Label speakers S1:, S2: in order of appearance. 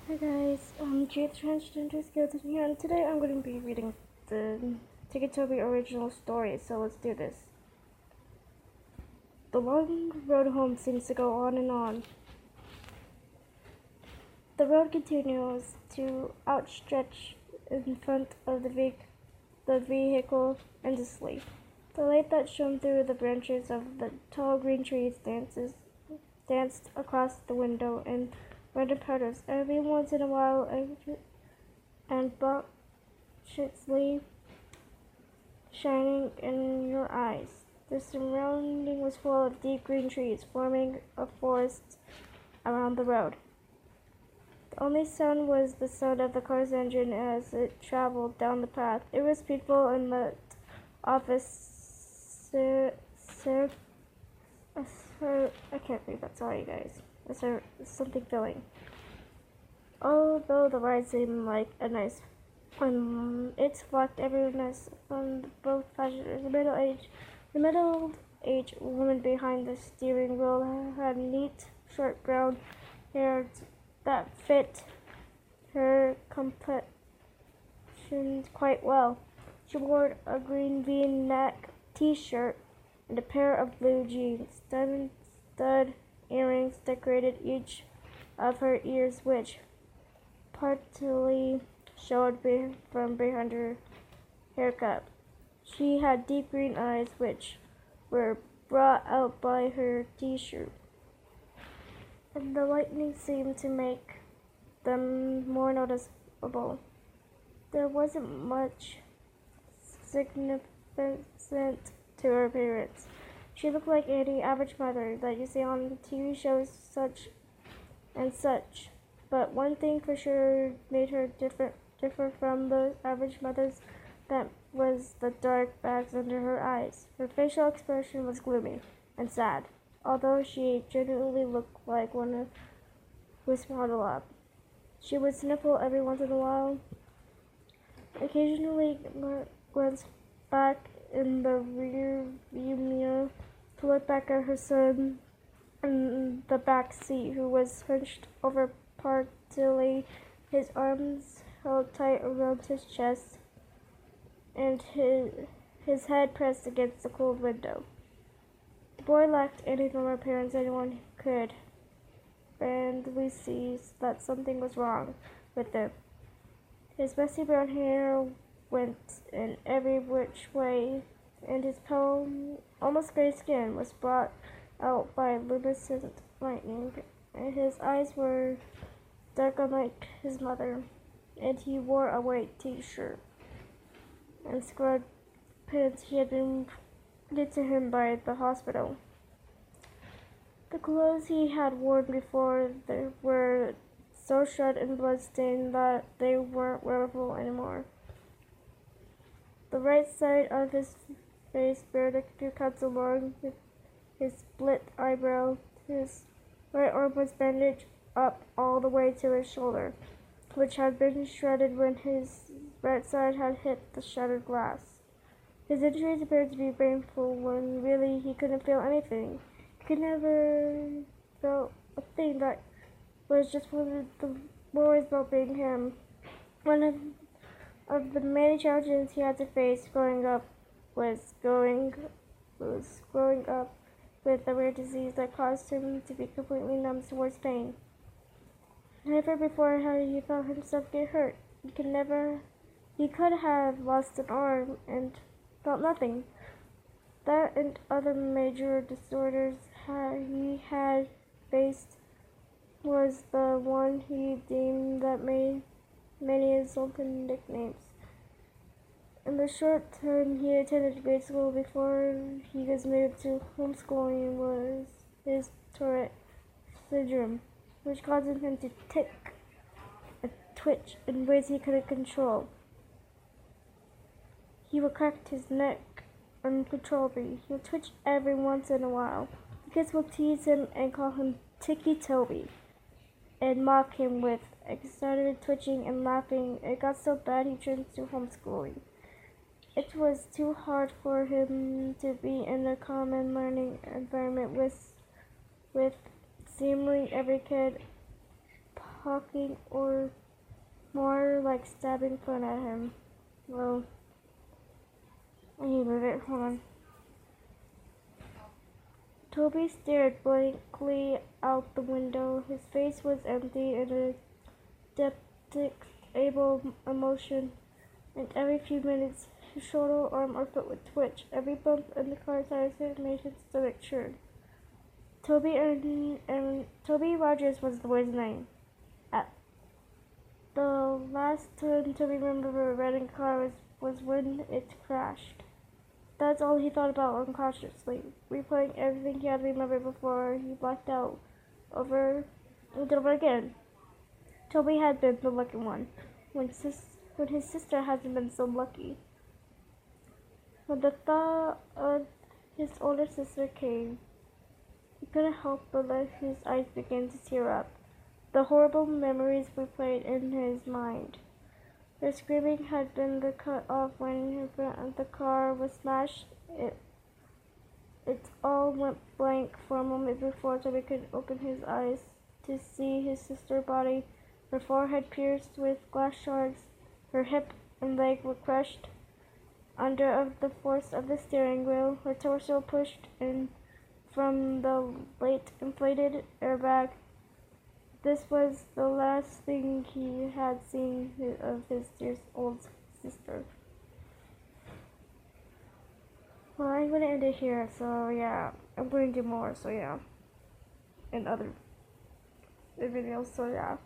S1: Hi guys, Jade Transgender Skills here, and today I'm going to be reading the Ticci Toby original story, so let's do this. The long road home seems to go on and on. The road continues to outstretch in front of the vehicle endlessly. The light that shone through the branches of the tall green trees danced across the window in random patterns every once in a while and boxishly shining in your eyes. The surrounding was full of deep green trees, forming a forest around the road. The only sound was the sound of the car's engine as it traveled down the path. It was peaceful and let off I can't read that, sorry guys. Something filling. Although the ride seemed like a nice one, it blocked everyness from both passengers. The middle-aged woman behind the steering wheel had neat, short brown hair that fit her complexion quite well. She wore a green V-neck T-shirt and a pair of blue jeans. Diamond stud earrings decorated each of her ears, which partly showed from behind her haircut. She had deep green eyes, which were brought out by her T-shirt, and the lightning seemed to make them more noticeable. There wasn't much significance to her appearance. She looked like any average mother that you see on TV shows such. But one thing for sure made her differ from those average mothers. That was the dark bags under her eyes. Her facial expression was gloomy and sad, although she genuinely looked like one who smiled a lot. She would sniffle every once in a while, occasionally glance back in the rear view mirror to look back at her son in the back seat, who was hunched over partly, his arms held tight around his chest and his head pressed against the cold window. The boy lacked any normal appearance anyone could randomly see that something was wrong with him. His messy brown hair went in every which way, and his pale, almost gray skin was brought out by luminescent lightning. And his eyes were dark unlike his mother, and he wore a white T-shirt and scrubbed pants he had been knit to him by the hospital. The clothes he had worn before were so shred and blood-stained that they weren't wearable anymore. The right side of his face bared a few cuts along his split eyebrow. His right arm was bandaged up all the way to his shoulder, which had been shredded when his right side had hit the shattered glass. His injuries appeared to be painful when really he couldn't feel anything. He could never feel a thing. That was just one of the worries about being him. One of the many challenges he had to face growing up was growing up with a rare disease that caused him to be completely numb towards pain. Never before had he felt himself get hurt. He could have lost an arm and felt nothing. That and other major disorders he had faced was the one he deemed that made many insulting nicknames. In the short time he attended grade school before he was moved to homeschooling was his Tourette syndrome, which caused him to tick and twitch in ways he couldn't control. He would crack his neck uncontrollably. He would twitch every once in a while. The kids would tease him and call him Ticci Toby and mock him with exaggerated twitching and laughing. It got so bad he turned to homeschooling. It was too hard for him to be in a common learning environment with seemingly every kid talking or more like stabbing fun at him. Well, I need to move it. Hold on. Toby stared blankly out the window. His face was empty in a detectable emotion, and every few minutes his shoulder, arm, or foot would twitch. Every bump in the car tires made his stomach churn. Toby Rogers was the boy's name. At the last time Toby remembered a riding car was when it crashed. That's all he thought about unconsciously, replaying everything he had remembered before he blacked out over and over again. Toby had been the lucky one, when his sister hadn't been so lucky. When the thought of his older sister came, he couldn't help but let his eyes begin to tear up. The horrible memories replayed in his mind. Her screaming had been cut off when the car was smashed. It all went blank for a moment before Toby could open his eyes to see his sister's body. Her forehead pierced with glass shards. Her hip and leg were crushed under the force of the steering wheel. Her torso pushed in from the late inflated airbag. This was the last thing he had seen of his dear old sister. Well, I'm going to end it here, so yeah. I'm going to do more, so yeah. In other videos, so yeah.